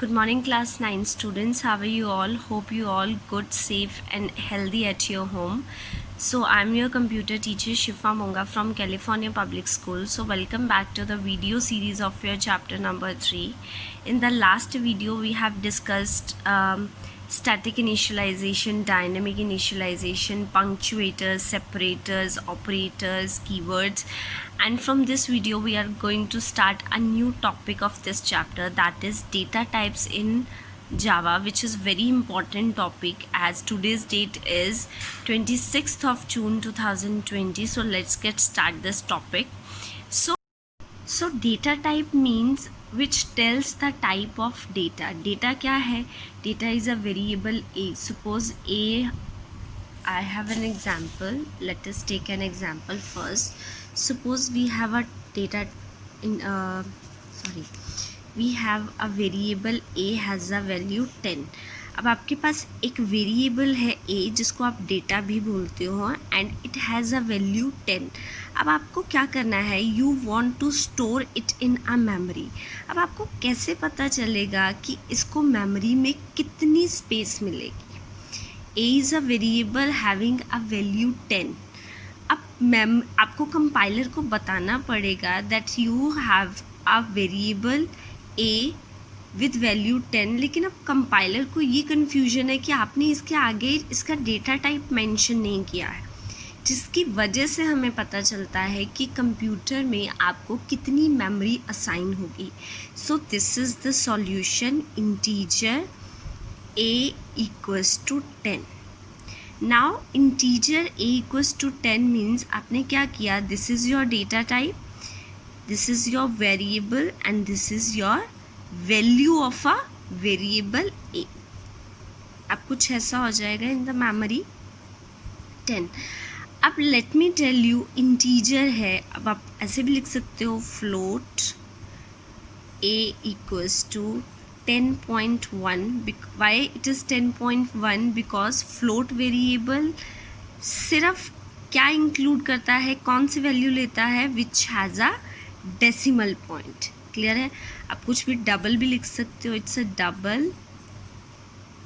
Good morning, class 9 students. How are you all? Hope you all good, safe and healthy at your home. So I'm your computer teacher Shifa Monga from California Public School. So welcome back to the video series of your chapter number 3. In the last video we have discussed static initialization, dynamic initialization, punctuators, separators, operators, keywords, and from this video we are going to start a new topic of this chapter, that is data types in Java, which is very important topic as today's date is 26th of June 2020. So let's get start this topic. So data type means which tells the type of data. Data क्या है? Data is a variable A. Suppose A, I have an example. Let us take an example first. Suppose we have a data in we have a variable A has a value 10. अब आपके पास एक variable है A जिसको आप data भी बोलते हो and it has a value 10. अब आपको क्या करना है, you want to store it in a memory. अब आपको कैसे पता चलेगा कि इसको मेमोरी में कितनी स्पेस मिलेगी? A is a variable having a value 10. अब आपको कंपाइलर को बताना पड़ेगा that you have a variable A with value 10, लेकिन अब कंपाइलर को ये कन्फ्यूजन है कि आपने इसके आगे इसका डेटा टाइप मेंशन नहीं किया है, जिसकी वजह से हमें पता चलता है कि कंप्यूटर में आपको कितनी मेमोरी असाइन होगी. So this is the solution, integer A equals to 10. Now integer A equals to 10 means आपने क्या किया, this is your data type, this is your variable and this is your value of a variable A. अब कुछ ऐसा हो जाएगा in the memory 10. अब let me tell you integer है, अब आप ऐसे भी लिख सकते हो float A equals to 10.1. Why it is 10.1? Because float variable सिर्फ क्या इंक्लूड करता है, कौन सी वैल्यू लेता है, which has a decimal point. Clear है? आप कुछ भी डबल भी लिख सकते हो, it's a double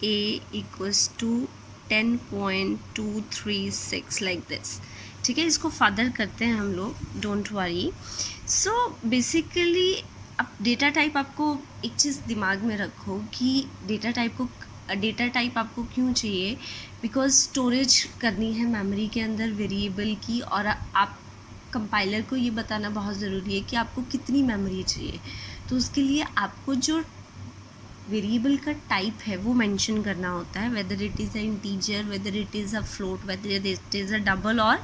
A equals to 10.236 like this. ठीक है, इसको फर्दर करते हैं हम लोग, डोंट वरी. सो बेसिकली अब डेटा टाइप, आपको एक चीज़ दिमाग में रखो कि डेटा टाइप आपको क्यों चाहिए, बिकॉज स्टोरेज करनी है मेमोरी के अंदर वेरिएबल की, और आप कंपाइलर को ये बताना बहुत ज़रूरी है कि आपको कितनी मेमोरी चाहिए. तो उसके लिए आपको जो वेरिएबल का टाइप है वो मेंशन करना होता है, whether it is a integer, whether it is a float, whether it is a double और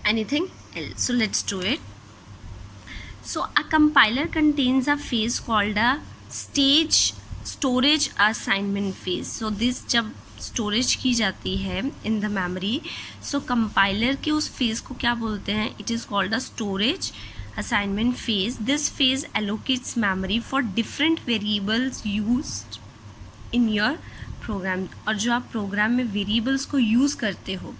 anything else. So let's do it. So a compiler contains a phase called a storage assignment phase. So this जब storage की जाती है in the memory, so compiler के उस phase को क्या बोलते हैं, it is called a storage assignment phase. This phase allocates memory for different variables used in your program. और जो आप प्रोग्राम में वेरिएबल्स को यूज़ करते हो,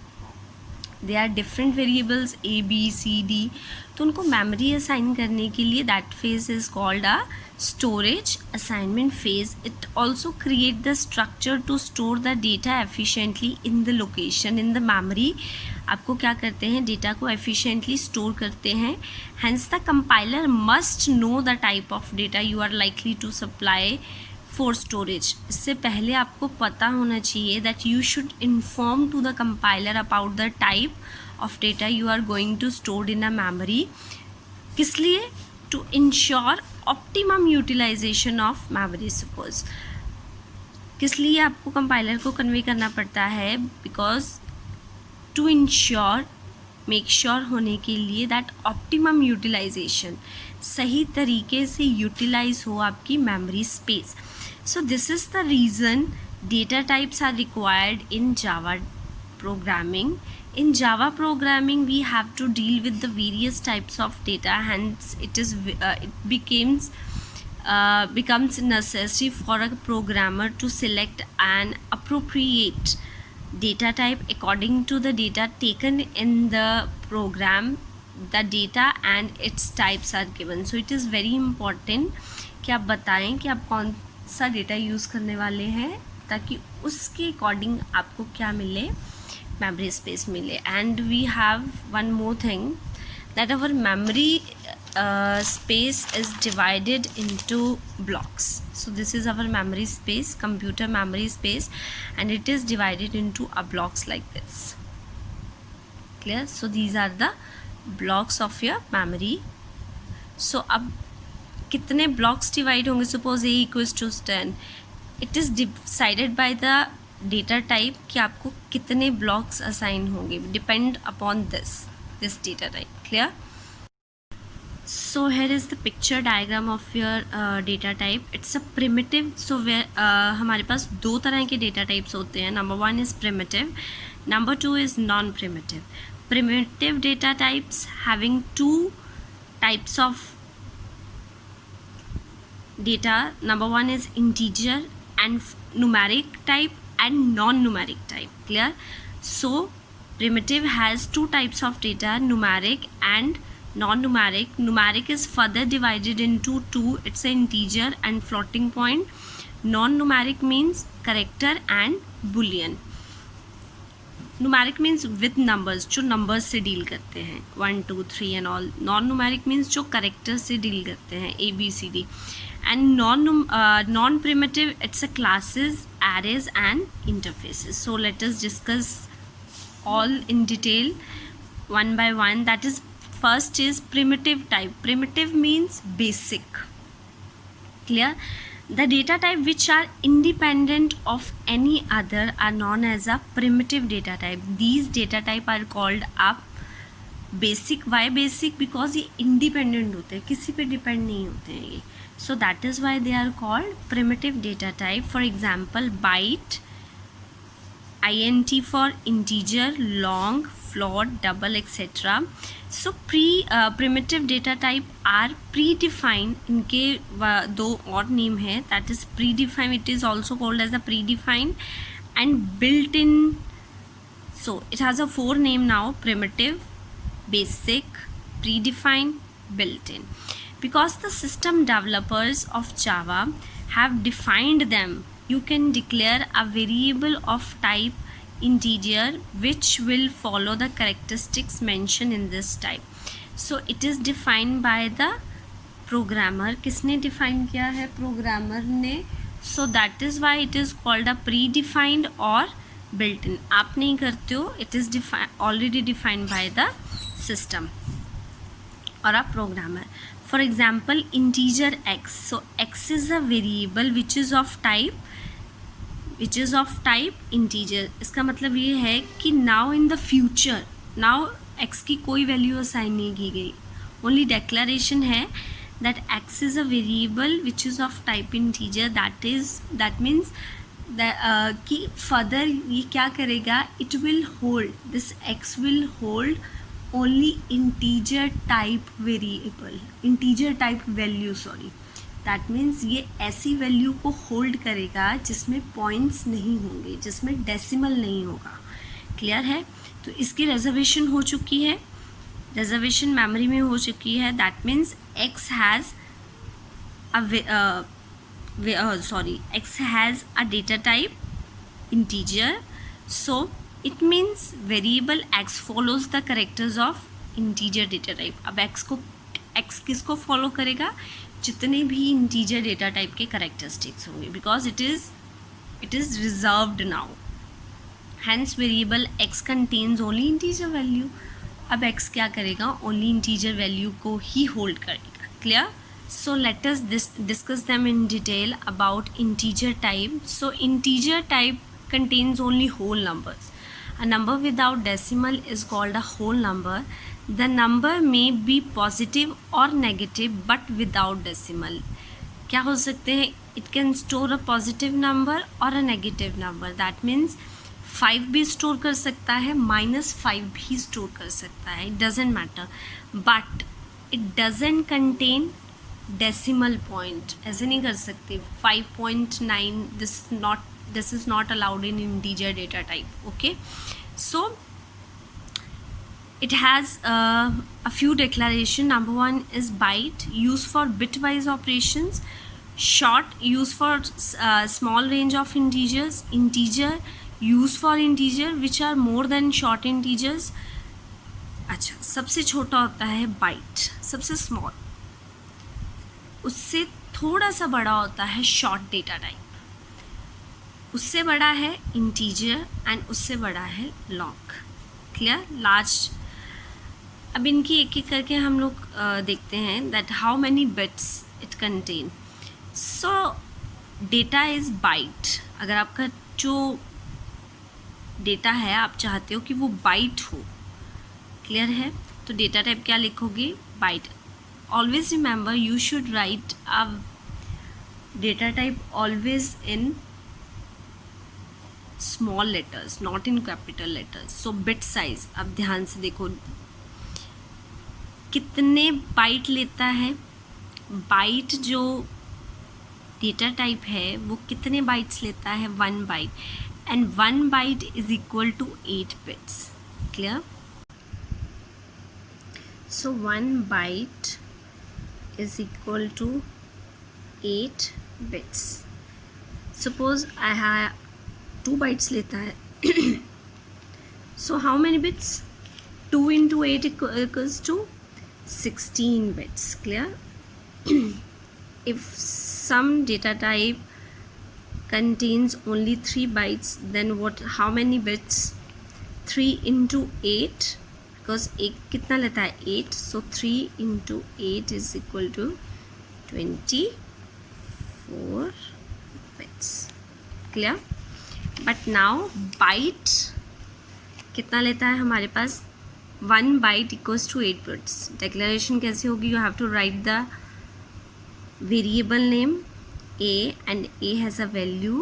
they are different variables A B C D, तो उनको मेमोरी असाइन करने के लिए that phase is called a storage assignment phase. It also create the structure to store the data efficiently in the location in the memory. आपको क्या करते हैं, data को एफिशिएंटली स्टोर करते हैं. Hence the compiler must know the type of data you are likely to supply for storage. इससे पहले आपको पता होना चाहिए that you should inform to the compiler about the type of data you are going to store in a memory. किस लिए? To ensure optimum utilization of memory. Suppose किस लिए आपको कंपाइलर को कन्वे करना पड़ता है, because to ensure, make sure होने के लिए दैट ऑप्टिमम यूटिलाइजेशन, सही तरीके से यूटिलाइज हो आपकी memory space. So this is the reason data types are required in Java programming. In Java programming, we have to deal with the various types of data. Hence, it becomes necessary for a programmer to select an appropriate data type according to the data taken in the program. The data and its types are given. So it is very important कि आप बताएं कि आप सा data use करने वाले हैं ताकि उसके अकॉर्डिंग आपको क्या मिले, मेमोरी स्पेस मिले. And we have one more thing that our memory space is divided into blocks. So this is our memory space, computer memory space, and it is divided into a blocks like this. Clear? So these are the blocks of your memory. So अब कितने blocks divide होंगे? Suppose A equals to 10. It is decided by the data type कि आपको कितने blocks assign होंगे, depend upon this data type. Clear? So here is the picture diagram of your data type. It's a primitive. So where हमारे पास दो तरह के data types होते हैं. Number one is primitive. Number two is non-primitive. Primitive data types having two types of data. Number one is integer and numeric type and non-numeric type. Clear? So primitive has two types of data, numeric and non-numeric. Numeric is further divided into two. It's an integer and floating point. Non-numeric means character and boolean. Numeric means with numbers, जो numbers से deal करते हैं 1 2 3 and all. Non-numeric means जो character से deal करते हैं A B C D. And non-primitive, it's a classes, arrays and interfaces. So let us discuss all in detail one by one. That is, first is primitive type. Primitive means basic. Clear? The data type which are independent of any other are known as a primitive data type. These data type are called up basic. Why basic? Because ये independent होते हैं, किसी पे depend नहीं होते हैं ये. So that is why they are called primitive data type. For example, byte, int for integer, long, float, double, etc. So primitive data type are predefined. इनके दो और नेम है. That is predefined. It is also called as a predefined and built-in. So it has a 4 name now: primitive, basic, predefined, built-in. Because the system developers of Java have defined them, you can declare a variable of type integer which will follow the characteristics mentioned in this type. So it is defined by the programmer. किसने define किया है? Programmer ने. So that is why it is called a predefined or built-in. आप नहीं करते हो. It is already defined by the system or a programmer. For example, integer x. So x is a variable which is of type integer. इसका मतलब ये है कि now in the future, now x की कोई value assign नहीं की गई. Only declaration है that x is a variable which is of type integer. That means that कि further ये क्या करेगा? It will hold, this x will hold only integer type variable, integer type value, sorry. That means ये ऐसी value को hold करेगा जिसमें points नहीं होंगे, जिसमें डेसिमल नहीं होगा. क्लियर है? तो इसकी रिजर्वेशन हो चुकी है, रिजर्वेशन मेमोरी में हो चुकी है. That means x has a data type integer. So it means variable x follows the characters of integer data type. अब x किसको फॉलो करेगा? जितने भी इंटीजर डेटा टाइप के करेक्टरिस्टिक्स होंगे, because it is reserved now. Hence variable x contains only integer value. अब x क्या करेगा? ओनली इंटीजर वैल्यू को ही होल्ड करेगा. Clear? So let us discuss them in detail about integer type. So integer type contains only whole numbers. A number without decimal is called a whole number. The number may be positive or negative but without decimal. क्या हो सकते हैं? It can store a positive number or a negative number. That means 5 भी store कर सकता है, -5 भी store कर सकता है. It doesn't matter. But it doesn't contain decimal point. ऐसे नहीं कर सकते. 5.9 this is not allowed in integer data type. Okay, so it has a few declaration. Number one is byte, used for bitwise operations. short use for small range of integers, integer use for integer which are more than short integers. अच्छा, सबसे छोटा होता है bite, सबसे small, उससे थोड़ा सा बड़ा होता है शॉर्ट डेटा टाइप, उससे बड़ा है इंटीजर एंड उससे बड़ा है लॉन्ग. क्लियर? लार्ज. अब इनकी एक एक करके हम लोग देखते हैं that how many bits it contain. So data is byte. अगर आपका जो डेटा है आप चाहते हो कि वो बाइट हो, क्लियर है, तो डेटा टाइप क्या लिखोगे? Byte. Always remember you should write a data type always in small letters, not in capital letters. So bit size, अब ध्यान से देखो कितने बाइट लेता है. बाइट जो डेटा टाइप है वो कितने बाइट्स लेता है? 1 byte. And 1 byte is equal to 8 bits. Clear? So 1 byte is equal to 8 bits. Suppose I have 2 bytes लेता है. So how many bits? 2 into 8 equals to 16 bits. Clear? If some data type contains only 3 bytes, then how many bits? 3 into 8, because 8 कितना लेता है? 8. So 3 into 8 is equal to 24 bits. Clear? But now byte कितना लेता है हमारे पास? 1 byte equals to 8 bits. Declaration कैसे होगी? You have to write the variable name a and a has a value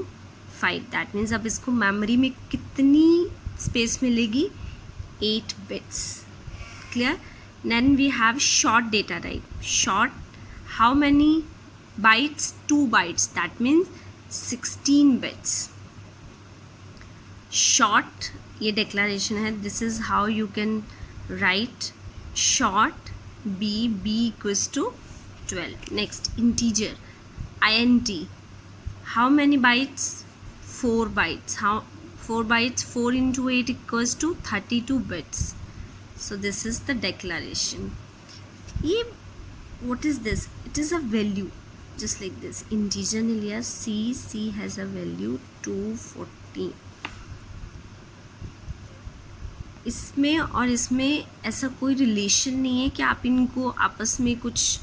5. That means अब इसको मेमोरी में कितनी स्पेस मिलेगी? 8 bits. Clear? Then we have short data type. Short, how many bytes? 2 bytes. That means 16 bits. Short, ये declaration है. This is how you can write short b equals to 12. Next, integer int. How many bytes? 4 bytes. How 4 bytes? 4 into 8 equals to 32 bits. So this is the declaration. What is this? It is a value, just like this. Integer ने लिया c has a value 214. इसमें और इसमें ऐसा कोई relation नहीं है कि आप इनको आपस में कुछ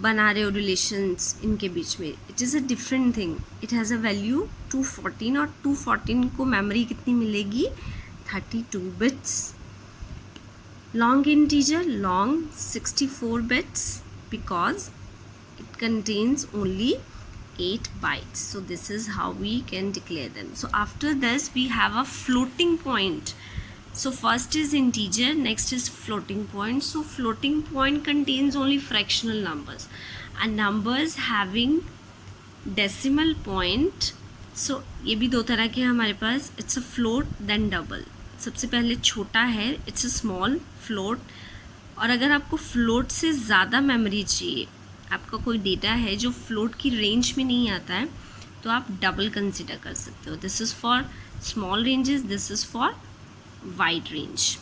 बना रहे हो रिलेशंस इनके बीच में. It is a different thing. It has a value 214 और 214 को मेमोरी कितनी मिलेगी? 32 bits. Long integer, long 64 bits because it contains only 8 bytes. So this is how we can declare them. So after this we have a floating point. So first is integer, next is floating point. So floating point contains only fractional numbers and numbers having decimal point. So ये भी दो तरह के हमारे पास. It's a float then double. सबसे पहले छोटा है, it's a small float. और अगर आपको float से ज़्यादा मेमोरी चाहिए, आपका कोई डेटा है जो फ्लोट की रेंज में नहीं आता है, तो आप डबल कंसिडर कर सकते हो. This is for small ranges, this is for wide range.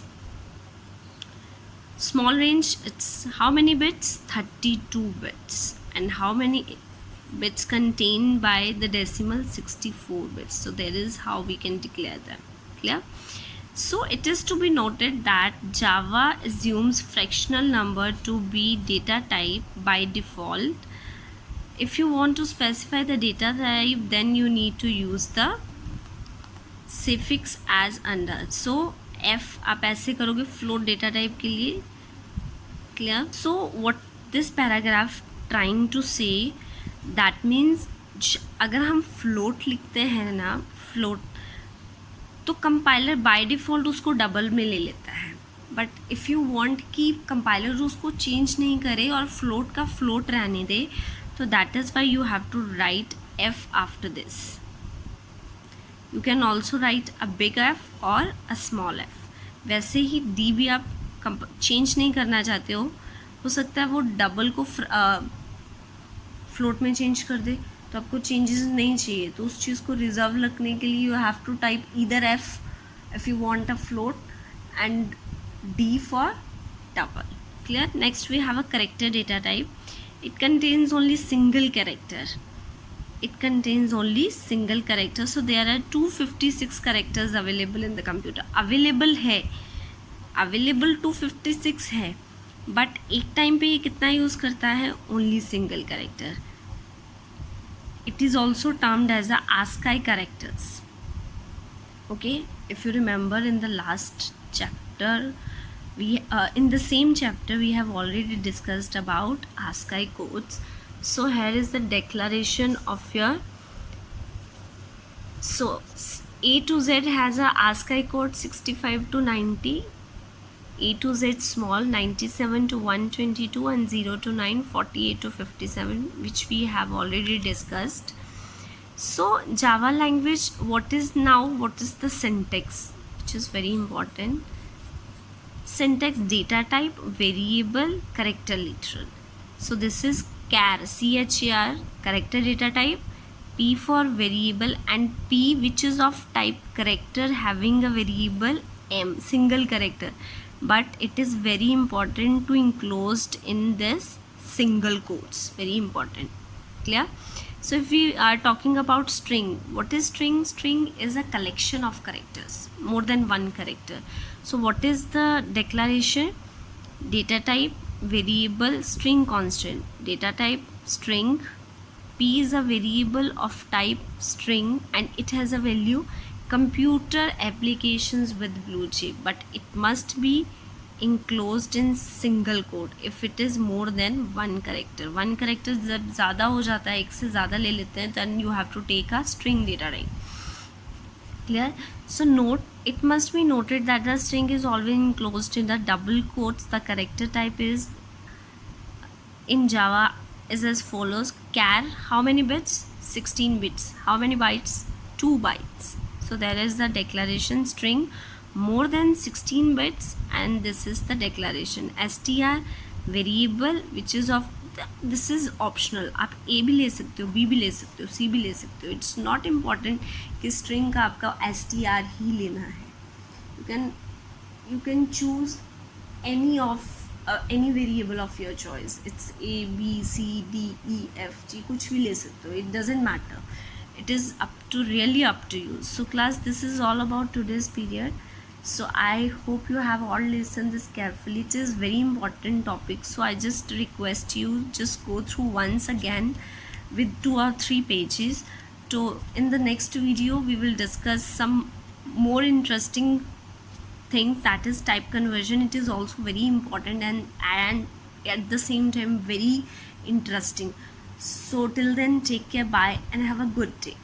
Small range, it's how many bits? 32 bits. And how many bits contained by the decimal? 64 bits. So there is how we can declare them. Clear? So it is to be noted that Java assumes fractional number to be data type by default. If you want to specify the data type, then you need to use the suffix as under. So f आप ऐसे करोगे float data type के लिए. Clear? So what this paragraph trying to say, that means अगर हम float लिखते हैं ना, float, तो कंपाइलर बाय डिफ़ॉल्ट उसको डबल में ले लेता है. बट इफ़ यू वांट कि कंपाइलर उसको चेंज नहीं करे और फ्लोट का फ्लोट रहने दे, तो that is why you have to write F after this. You can also write a big F और अ स्मॉल एफ. वैसे ही डी भी आप चेंज नहीं करना चाहते हो सकता है वो डबल को फ्लोट में चेंज कर दे, तो आपको चेंजेस नहीं चाहिए, तो उस चीज़ को रिजर्व रखने के लिए you have to type either F if you want a float and D for tuple. Clear? Next we have a character data type. It contains only single character. It contains only single character. So there are 256 characters available in the computer. Available है, available 256 है, but एक time पे ये कितना use करता है? Only single character. It is also termed as the ASCII characters. Okay, if you remember in the last chapter, we in the same chapter we have already discussed about ASCII codes. So here is the declaration of your, so A to Z has a ASCII code 65 to 90, A to Z small 97 to 122, and 0 to 9 48 to 57, which we have already discussed. So Java language, what is the syntax, which is very important. Syntax: data type, variable, character literal. So this is char, char, character data type, p for variable, and p which is of type character having a variable m, single character, but it is very important to enclosed in this single quotes, very important. Clear? So if we are talking about string, what is string? String is a collection of characters, more than one character. So what is the declaration? Data type, variable, string constant. Data type string, p is a variable of type string and it has a value. Computer applications with blue chip, but it must be enclosed in single quote if it is more than one character. One character जब ज़्यादा हो जाता है, एक से ज़्यादा ले लेते हैं, then you have to take a string data type. Clear? So note, it must be noted that the string is always enclosed in the double quotes. The character type is in Java is as follows: char, how many bits? 16 bits. How many bytes? 2 bytes. So there is the declaration: string more than 16 bits, and this is the declaration. str, variable which is of, this is optional, आप a भी ले सकते हो, b भी ले सकते हो, c भी ले सकते हो. इट्स नॉट इम्पॉर्टेंट कि स्ट्रिंग का आपका str ही लेना है. you can choose any of any variable of your choice. It's a b c d e f g, कुछ भी ले सकते हो. It doesn't matter. It is really up to you. So class, this is all about today's period. So I hope you have all listened this carefully. It is very important topic, so I just request you just go through once again with 2 or 3 pages. So in the next video we will discuss some more interesting things, that is type conversion. It is also very important and at the same time very interesting. So till then, take care, bye, and have a good day.